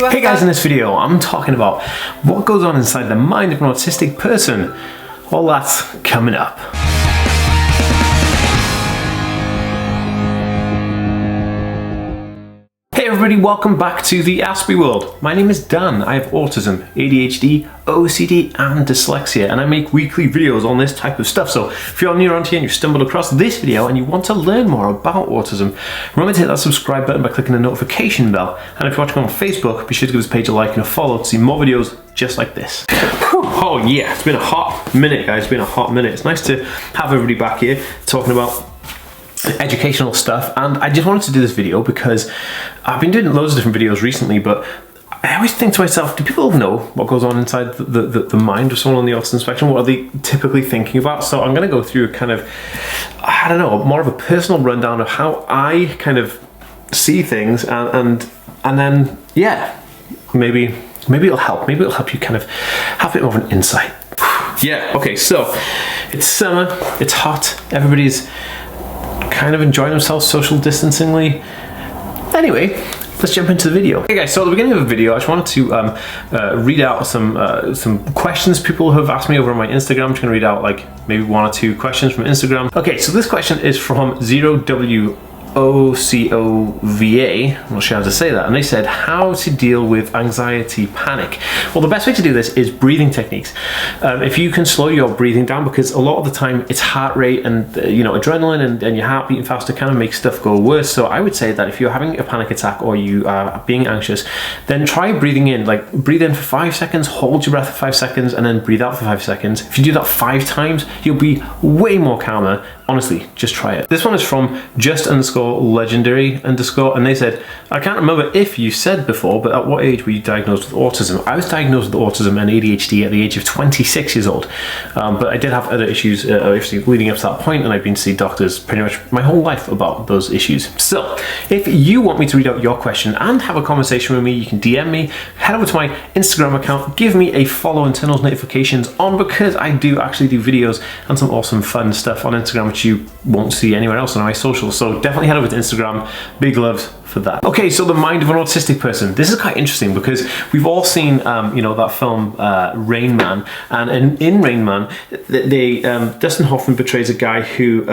Hey guys, in this video I'm talking about what goes on inside the mind of an autistic person. Well, that's coming up. Hey everybody, welcome back to the Aspie world. My name is Dan. I have autism, ADHD, OCD and dyslexia, and I make weekly videos on this type of stuff. So if you're new around here and you've stumbled across this video and you want to learn more about autism, remember to hit that subscribe button by clicking the notification bell. And if you're watching on Facebook, be sure to give this page a like and a follow to see more videos just like this. Oh yeah, it's been a hot minute, guys. It's been a hot minute. It's nice to have everybody back here talking about educational stuff, and I just wanted to do this video because I've been doing loads of different videos recently, but I always think to myself, do people know what goes on inside the mind of someone on the autism spectrum? What are they typically thinking about? So I'm going to go through a kind of, I don't know, more of a personal rundown of how I kind of see things, and then yeah, maybe it'll help. Maybe it'll help you kind of have a bit more of an insight. Yeah, okay, so it's summer, it's hot, everybody's kind of enjoying themselves social distancingly. Anyway, let's jump into the video. Okay guys, so at the beginning of the video I just wanted to read out some questions people have asked me over on my Instagram. I'm just going to read out like maybe one or two questions from Instagram. Okay, so this question is from 0WOCOVA, I'm not sure how to say that, and they said how to deal with anxiety panic. Well, the best way to do this is breathing techniques. If you can slow your breathing down, because a lot of the time it's heart rate and adrenaline and your heart beating faster kind of makes stuff go worse. So I would say that if you're having a panic attack or you are being anxious, then try breathing in. Like breathe in for 5 seconds, hold your breath for 5 seconds, and then breathe out for 5 seconds. If you do that 5 times, you'll be way more calmer. Honestly, just try it. This one is from just_legendary_, and they said, I can't remember if you said before, but at what age were you diagnosed with autism? I was diagnosed with autism and ADHD at the age of 26 years old, but I did have other issues obviously leading up to that point, and I've been to see doctors pretty much my whole life about those issues. So if you want me to read out your question and have a conversation with me, you can DM me, head over to my Instagram account, give me a follow and turn those notifications on, because I do actually do videos and some awesome fun stuff on Instagram which you won't see anywhere else on my socials. So definitely head over to Instagram. Big loves for that. Okay, so the mind of an autistic person. This is quite interesting because we've all seen that film Rain Man, and in Rain Man Dustin Hoffman portrays a guy who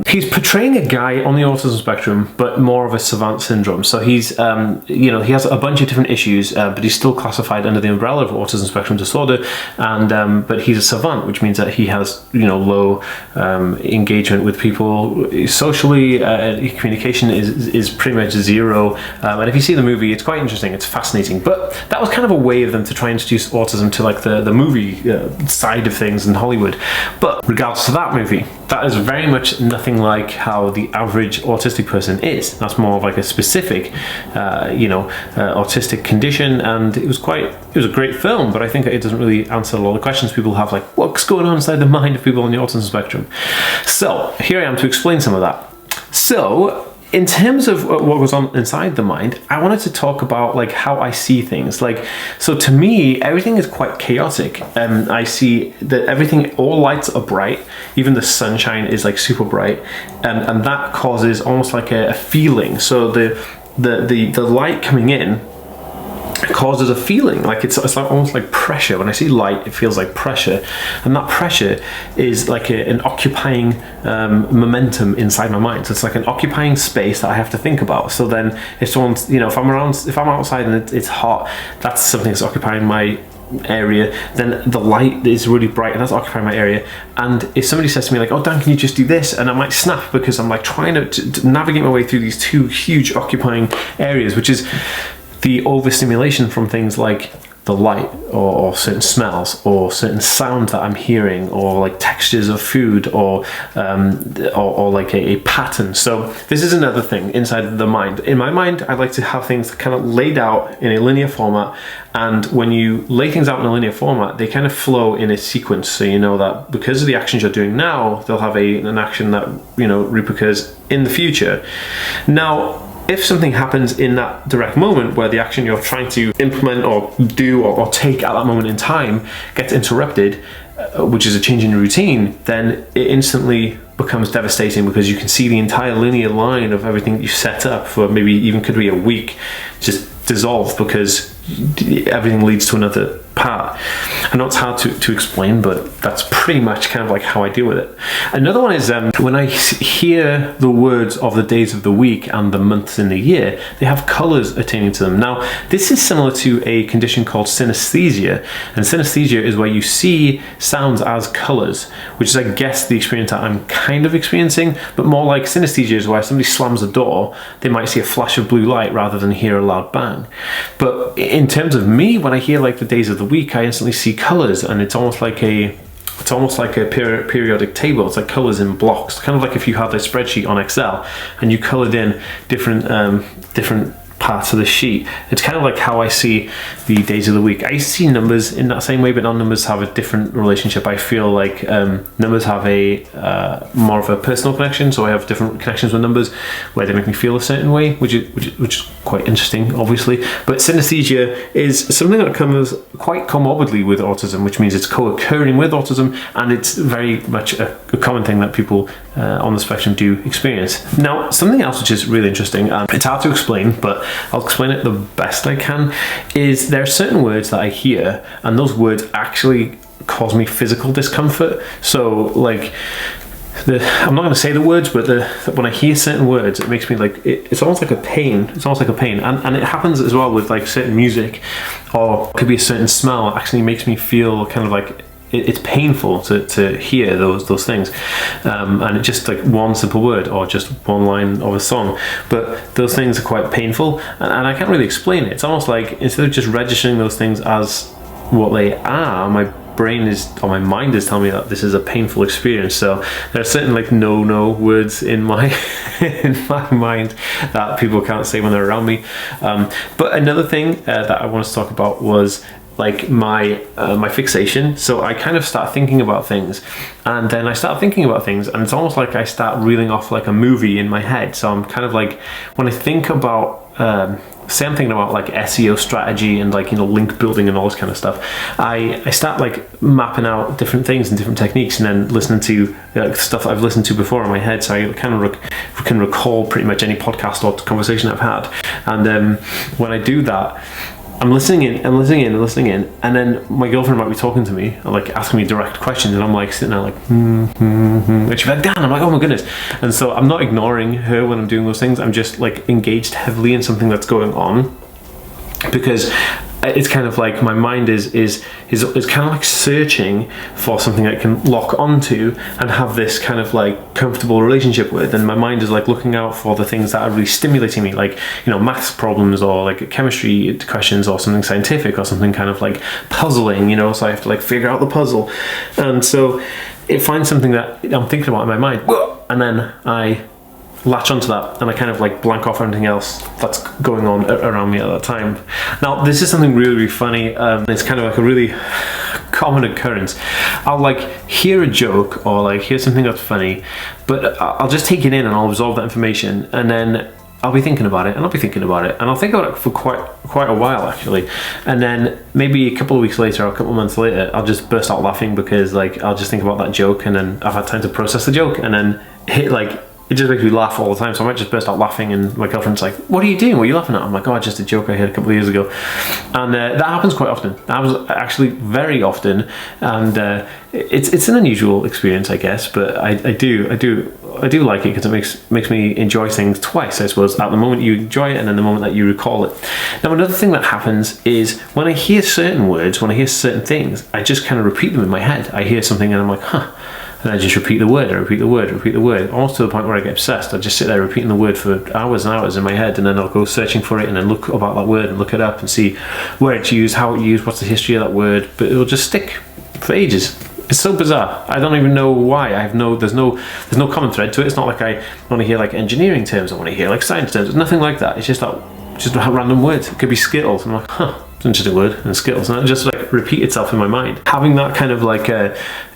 he's portraying a guy on the autism spectrum but more of a savant syndrome. So he's he has a bunch of different issues, but he's still classified under the umbrella of autism spectrum disorder, and but he's a savant, which means that he has low engagement with people socially. Communication is pretty much zero. And if you see the movie, it's quite interesting, it's fascinating. But that was kind of a way of them to try and introduce autism to like the movie side of things in Hollywood. But regards to that movie, that is very much nothing like how the average autistic person is. That's more of like a specific autistic condition, and it was a great film, but I think it doesn't really answer a lot of questions people have, like what's going on inside the mind of people on the autism spectrum. So here I am to explain some of that. So in terms of what goes on inside the mind, I wanted to talk about like how I see things. Like, so to me, everything is quite chaotic. I see that all lights are bright, even the sunshine is like super bright, and that causes almost like a feeling. So the light coming in causes a feeling like it's like almost like pressure. When I see light, it feels like pressure, and that pressure is like an occupying momentum inside my mind. So it's like an occupying space that I have to think about. So then if someone's if I'm outside and it's hot, that's something that's occupying my area. Then the light is really bright and that's occupying my area, and if somebody says to me like, oh Dan, can you just do this, and I might snap because I'm like trying to navigate my way through these two huge occupying areas, which is the overstimulation from things like the light or certain smells or certain sounds that I'm hearing, or like textures of food, or like a pattern. So this is another thing inside the mind. In my mind, I like to have things kind of laid out in a linear format, and when you lay things out in a linear format, they kind of flow in a sequence. So you know that because of the actions you're doing now, they'll have an action that reoccurs in the future. Now, if something happens in that direct moment where the action you're trying to implement or do or take at that moment in time gets interrupted, which is a change in routine, then it instantly becomes devastating, because you can see the entire linear line of everything that you've set up for maybe even could be a week just dissolve, because everything leads to another part. I know it's hard to explain, but that's pretty much kind of like how I deal with it. Another one is when I hear the words of the days of the week and the months in the year, they have colors attaining to them. Now, this is similar to a condition called synesthesia, and synesthesia is where you see sounds as colors, which is, I guess, the experience that I'm kind of experiencing, but more like synesthesia is where somebody slams a door, they might see a flash of blue light rather than hear a loud bang. But in terms of me, when I hear like the days of the week, I instantly see colors, and it's almost like a periodic table. It's like colors in blocks, kind of like if you had a spreadsheet on Excel and you colored in different parts of the sheet. It's kind of like how I see the days of the week. I see numbers in that same way, but non-numbers have a different relationship. I feel like numbers have a more of a personal connection, so I have different connections with numbers where they make me feel a certain way, which is quite interesting, obviously. But synesthesia is something that comes quite comorbidly with autism, which means it's co-occurring with autism, and it's very much a common thing that people on the spectrum do experience. Now, something else which is really interesting, and it's hard to explain, but I'll explain it the best I can, is there are certain words that I hear, and those words actually cause me physical discomfort. So like, I'm not going to say the words, but when I hear certain words, it makes me like, it's almost like a pain. It's almost like a pain. And it happens as well with like certain music, or it could be a certain smell. It actually makes me feel kind of like, it's painful to hear those things, and it's just like one simple word or just one line of a song, but those things are quite painful, and I can't really explain it. It's almost like instead of just registering those things as what they are, my brain is, or my mind is telling me that this is a painful experience. So there are certain like no words in my in my mind that people can't say when they're around me. But another thing that I want to talk about was like my fixation. So I kind of start thinking about things, and then I start thinking about things, and it's almost like I start reeling off like a movie in my head. So I'm kind of like, when I think about say I'm thinking about like SEO strategy and like, you know, link building and all this kind of stuff, I start like mapping out different things and different techniques, and then listening to stuff that I've listened to before in my head, so I kind of can recall pretty much any podcast or conversation I've had. And when I do that, I'm listening in, and then my girlfriend might be talking to me, or like asking me direct questions, and I'm like sitting there like, and she's like, Dan, I'm like, oh my goodness. And so I'm not ignoring her when I'm doing those things, I'm just like engaged heavily in something that's going on, because it's kind of like my mind is kind of like searching for something I can lock onto and have this kind of like comfortable relationship with, and my mind is like looking out for the things that are really stimulating me, like, you know, maths problems or like chemistry questions or something scientific or something kind of like puzzling, you know, so I have to like figure out the puzzle. And so it finds something that I'm thinking about in my mind, and then I latch onto that, and I kind of like blank off everything else that's going on around me at that time. Now, this is something really funny. It's kind of like a really common occurrence. I'll like hear a joke or like hear something that's funny, but I'll just take it in and I'll absorb that information, and then I'll be thinking about it, and I'll be thinking about it, and I'll think about it for quite a while actually, and then maybe a couple of weeks later or a couple of months later, I'll just burst out laughing, because like I'll just think about that joke, and then I've had time to process the joke, and then it just makes me laugh all the time. So I might just burst out laughing, and my girlfriend's like, what are you doing? What are you laughing at? I'm like, oh, just a joke I heard a couple of years ago. And that happens quite often. That happens actually very often. And it's an unusual experience, I guess, but I do like it, because it makes me enjoy things twice, I suppose. At the moment you enjoy it, and then the moment that you recall it. Now, another thing that happens is when I hear certain words, when I hear certain things, I just kind of repeat them in my head. I hear something and I'm like, huh. And I just repeat the word, almost to the point where I get obsessed. I just sit there repeating the word for hours and hours in my head, and then I'll go searching for it, and then look about that word and look it up and see where it's used, how it's used, what's the history of that word. But it'll just stick for ages. It's so bizarre. I don't even know why. There's no common thread to it. It's not like I want to hear like engineering terms, I want to hear like science terms. It's nothing like that. It's just random words. It could be Skittles. I'm like, huh, it's an interesting word, and Skittles, and it just like repeat itself in my mind. Having that kind of like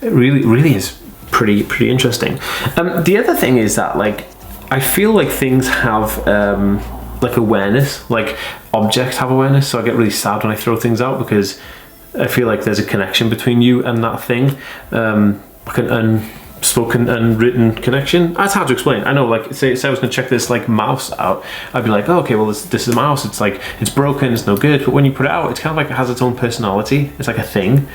really is pretty interesting. The other thing is that like I feel like things have like awareness, like objects have awareness. So I get really sad when I throw things out, because I feel like there's a connection between you and that thing, like an spoken and written connection. That's hard to explain. I know, like, say I was gonna check this like mouse out, I'd be like, oh, okay, well this is a mouse, it's like, it's broken, it's no good, but when you put it out, it's kind of like it has its own personality, it's like a thing.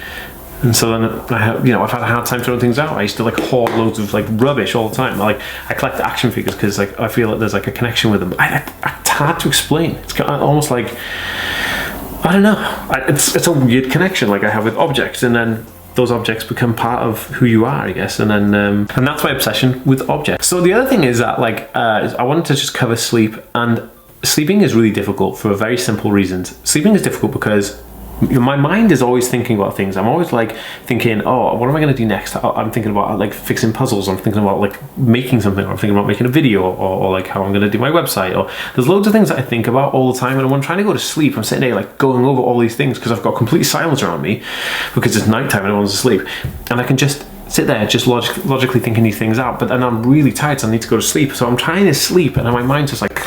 And so then I've had a hard time throwing things out. I used to like hoard loads of like rubbish all the time. Like I collect action figures because like I feel like there's like a connection with them. It's hard to explain. It's almost like, I don't know, it's a weird connection like I have with objects, and then those objects become part of who you are, I guess, and then and that's my obsession with objects. So the other thing is that like I wanted to just cover sleep, and sleeping is really difficult for very simple reasons. Sleeping is difficult because my mind is always thinking about things. I'm always like thinking, oh, what am I going to do next? I'm thinking about like fixing puzzles. I'm thinking about like making something. Or I'm thinking about making a video, or like how I'm going to do my website. Or there's loads of things that I think about all the time. And when I'm trying to go to sleep, I'm sitting there like going over all these things because I've got complete silence around me because it's nighttime and everyone's asleep. And I can just sit there just logically thinking these things out, but then I'm really tired, so I need to go to sleep. So I'm trying to sleep and my mind's just like,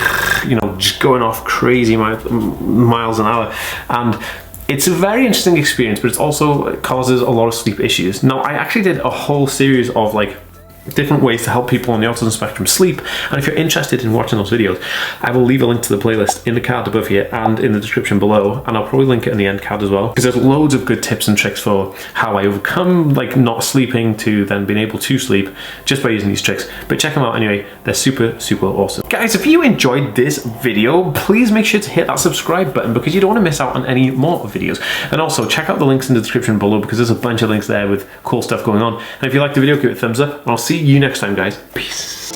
just going off crazy miles an hour. And it's a very interesting experience, but it also causes a lot of sleep issues. Now, I actually did a whole series of like different ways to help people on the autism spectrum sleep, and if you're interested in watching those videos, I will leave a link to the playlist in the card above here and in the description below, and I'll probably link it in the end card as well, because there's loads of good tips and tricks for how I overcome like not sleeping to then being able to sleep just by using these tricks. But check them out anyway, they're super awesome. Guys, if you enjoyed this video, please make sure to hit that subscribe button because you don't want to miss out on any more videos. And also check out the links in the description below because there's a bunch of links there with cool stuff going on. And if you liked the video, give it a thumbs up, and I'll see you next time, guys. Peace.